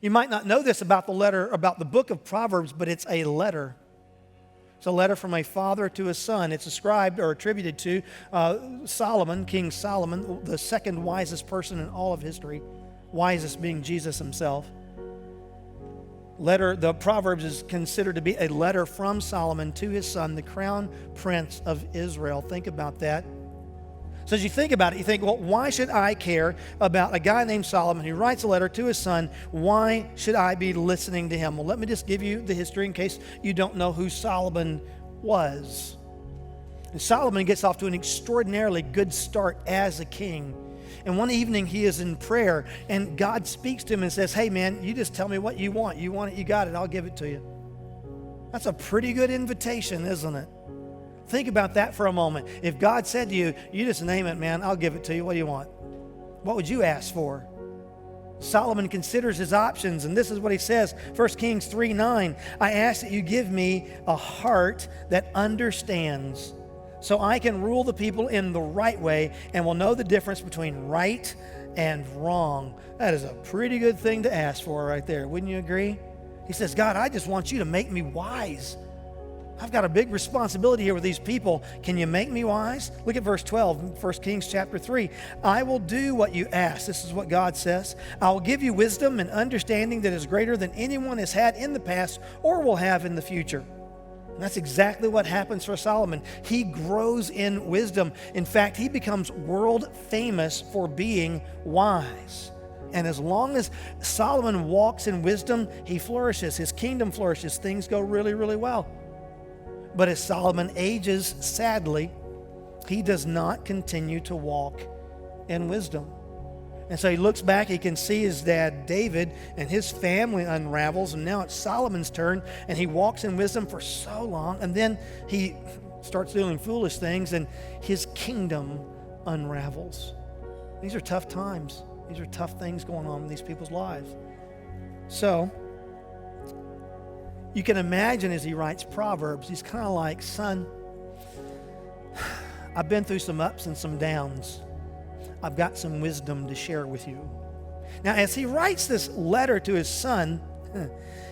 You might not know this about the book of Proverbs, but it's a letter. It's a letter from a father to his son. It's ascribed or attributed to Solomon, King Solomon, the second wisest person in all of history, wisest being Jesus himself. The Proverbs is considered to be a letter from Solomon to his son, the crown prince of Israel. Think about that. So as you think about it, you think, well, why should I care about a guy named Solomon who writes a letter to his son? Why should I be listening to him? Well, let me just give you the history in case you don't know who Solomon was. And Solomon gets off to an extraordinarily good start as a king. And one evening he is in prayer and God speaks to him and says, hey man, you just tell me what you want. You want it, you got it, I'll give it to you. That's a pretty good invitation, isn't it? Think about that for a moment. If God said to you, you just name it, man, I'll give it to you. What do you want? What would you ask for? Solomon considers his options, and this is what he says, 1 Kings 3:9. I ask that you give me a heart that understands, so I can rule the people in the right way and will know the difference between right and wrong. That is a pretty good thing to ask for right there. Wouldn't you agree? He says, God, I just want you to make me wise. I've got a big responsibility here with these people. Can you make me wise? Look at verse 12, 1 Kings chapter 3. I will do what you ask. This is what God says. I will give you wisdom and understanding that is greater than anyone has had in the past or will have in the future. And that's exactly what happens for Solomon. He grows in wisdom. In fact, he becomes world famous for being wise. And as long as Solomon walks in wisdom, he flourishes. His kingdom flourishes. Things go really, really well. But as Solomon ages, sadly, he does not continue to walk in wisdom. And so he looks back, he can see his dad David and his family unravels, and now it's Solomon's turn, and he walks in wisdom for so long, and then he starts doing foolish things, and his kingdom unravels. These are tough times. These are tough things going on in these people's lives. So you can imagine as he writes Proverbs, he's kind of like, son, I've been through some ups and some downs. I've got some wisdom to share with you. Now, as he writes this letter to his son,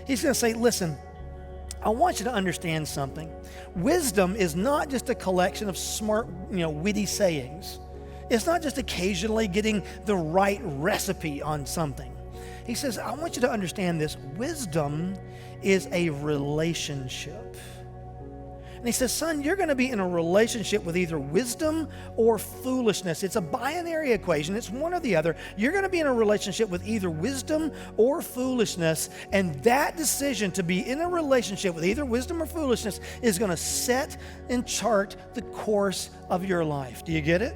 he's going to say, listen, I want you to understand something. Wisdom is not just a collection of smart, witty sayings. It's not just occasionally getting the right recipe on something. He says, I want you to understand this. Wisdom is a relationship. And he says, son, you're going to be in a relationship with either wisdom or foolishness. It's a binary equation. It's one or the other. You're going to be in a relationship with either wisdom or foolishness. And that decision to be in a relationship with either wisdom or foolishness is going to set and chart the course of your life. Do you get it?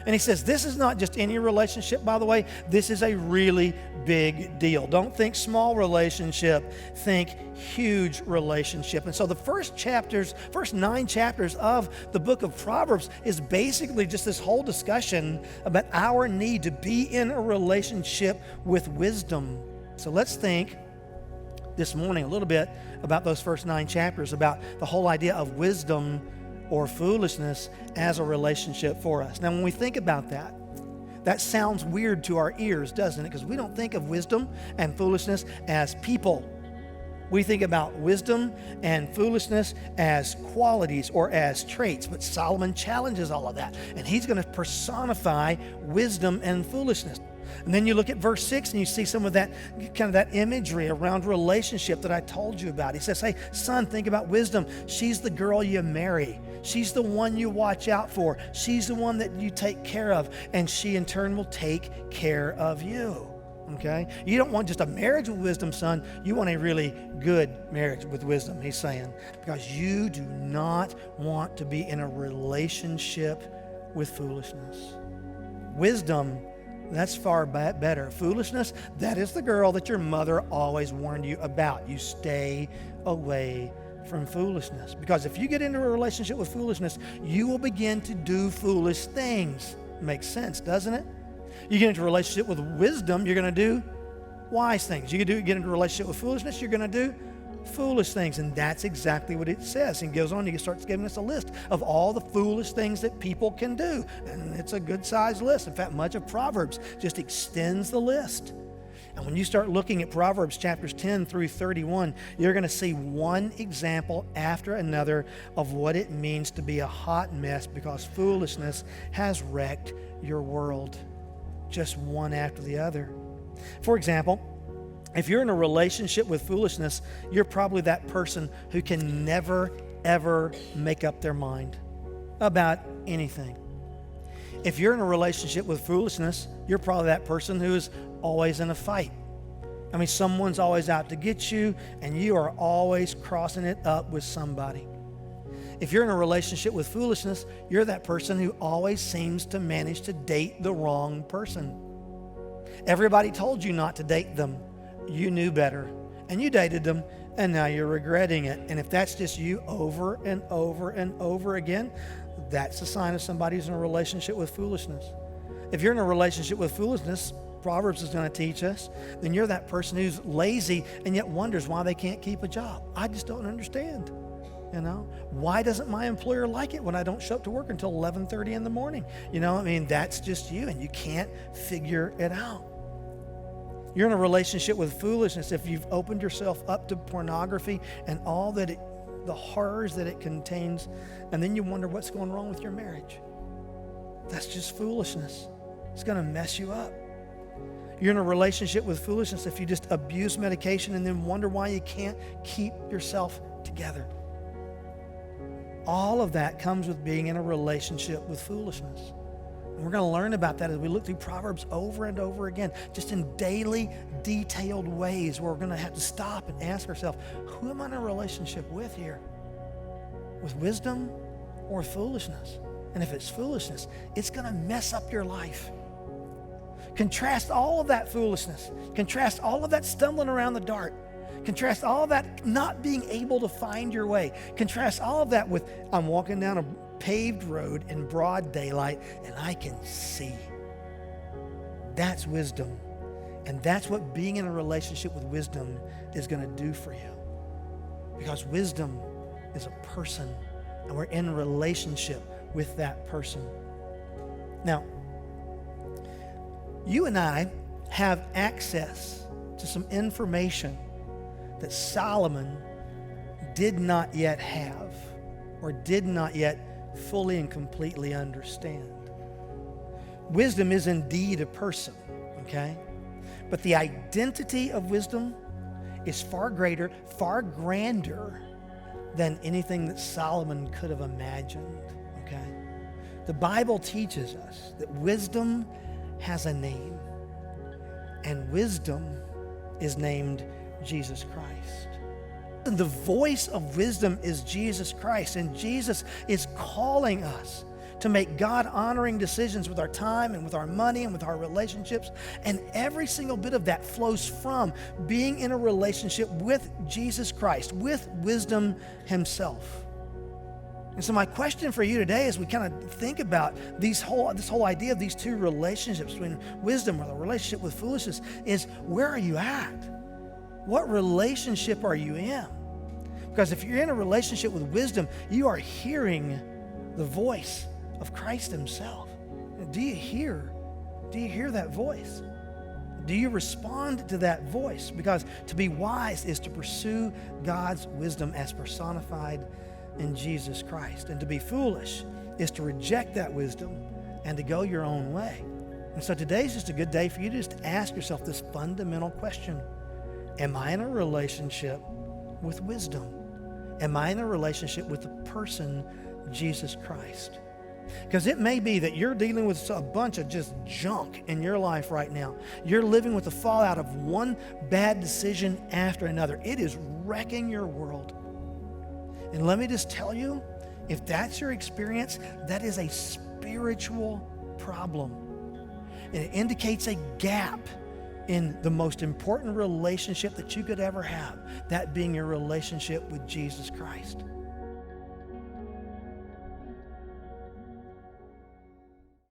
And he says, this is not just any relationship, by the way. This is a really big deal. Don't think small relationship, think huge relationship. And so the first 9 chapters of the book of Proverbs is basically just this whole discussion about our need to be in a relationship with wisdom. So let's think this morning a little bit about those first 9 chapters, about the whole idea of wisdom or foolishness as a relationship for us. Now, when we think about that, that sounds weird to our ears, doesn't it? Because we don't think of wisdom and foolishness as people. We think about wisdom and foolishness as qualities or as traits, but Solomon challenges all of that, and he's going to personify wisdom and foolishness. And then you look at verse 6 and you see some of that kind of that imagery around relationship that I told you about. He says, hey, son, think about wisdom. She's the girl you marry. She's the one you watch out for. She's the one that you take care of, and she in turn will take care of you. Okay? You don't want just a marriage with wisdom, son. You want a really good marriage with wisdom, he's saying, because you do not want to be in a relationship with foolishness. Wisdom, that's far better. Foolishness, that is the girl that your mother always warned you about. You stay away from foolishness. Because if you get into a relationship with foolishness, you will begin to do foolish things. Makes sense, doesn't it? You get into a relationship with wisdom, you're going to do wise things. You get into a relationship with foolishness, you're going to do foolish things. And that's exactly what it says. And goes on, he starts giving us a list of all the foolish things that people can do. And it's a good-sized list. In fact, much of Proverbs just extends the list. And when you start looking at Proverbs chapters 10 through 31, you're going to see one example after another of what it means to be a hot mess because foolishness has wrecked your world. Just one after the other. For example, if you're in a relationship with foolishness, you're probably that person who can never, ever make up their mind about anything. If you're in a relationship with foolishness, you're probably that person who is always in a fight. I mean, someone's always out to get you, and you are always crossing it up with somebody. If you're in a relationship with foolishness, you're that person who always seems to manage to date the wrong person. Everybody told you not to date them. You knew better, and you dated them, and now you're regretting it. And if that's just you over and over and over again, that's a sign of somebody who's in a relationship with foolishness. If you're in a relationship with foolishness, Proverbs is going to teach us, then you're that person who's lazy and yet wonders why they can't keep a job. I just don't understand. You know, why doesn't my employer like it when I don't show up to work until 11:30 in the morning? You know, I mean, that's just you, and you can't figure it out. You're in a relationship with foolishness if you've opened yourself up to pornography and all that the horrors that it contains, and then you wonder what's going wrong with your marriage. That's just foolishness. It's going to mess you up. You're in a relationship with foolishness if you just abuse medication and then wonder why you can't keep yourself together. All of that comes with being in a relationship with foolishness. And we're going to learn about that as we look through Proverbs over and over again, just in daily, detailed ways where we're going to have to stop and ask ourselves, who am I in a relationship with here? With wisdom or foolishness? And if it's foolishness, it's going to mess up your life. Contrast all of that foolishness. Contrast all of that stumbling around the dark. Contrast all of that not being able to find your way. Contrast all of that with, I'm walking down a paved road in broad daylight and I can see. That's wisdom. And that's what being in a relationship with wisdom is going to do for you. Because wisdom is a person, and we're in a relationship with that person. Now, you and I have access to some information that Solomon did not yet have or did not yet fully and completely understand. Wisdom is indeed a person, okay? But the identity of wisdom is far greater, far grander than anything that Solomon could have imagined, okay? The Bible teaches us that wisdom has a name, and wisdom is named Jesus Christ. And the voice of wisdom is Jesus Christ, and Jesus is calling us to make God-honoring decisions with our time and with our money and with our relationships, and every single bit of that flows from being in a relationship with Jesus Christ, with wisdom himself. And so my question for you today as we kind of think about this whole idea of these two relationships between wisdom or the relationship with foolishness is, where are you at? What relationship are you in? Because if you're in a relationship with wisdom, you are hearing the voice of Christ himself. Do you hear that voice? Do you respond to that voice? Because to be wise is to pursue God's wisdom as personified in Jesus Christ. And to be foolish is to reject that wisdom and to go your own way. And so today's just a good day for you to just ask yourself this fundamental question. Am I in a relationship with wisdom? Am I in a relationship with the person Jesus Christ? Because it may be that you're dealing with a bunch of just junk in your life right now. You're living with the fallout of one bad decision after another. It is wrecking your world. And let me just tell you, if that's your experience, that is a spiritual problem. And it indicates a gap in the most important relationship that you could ever have, that being your relationship with Jesus Christ.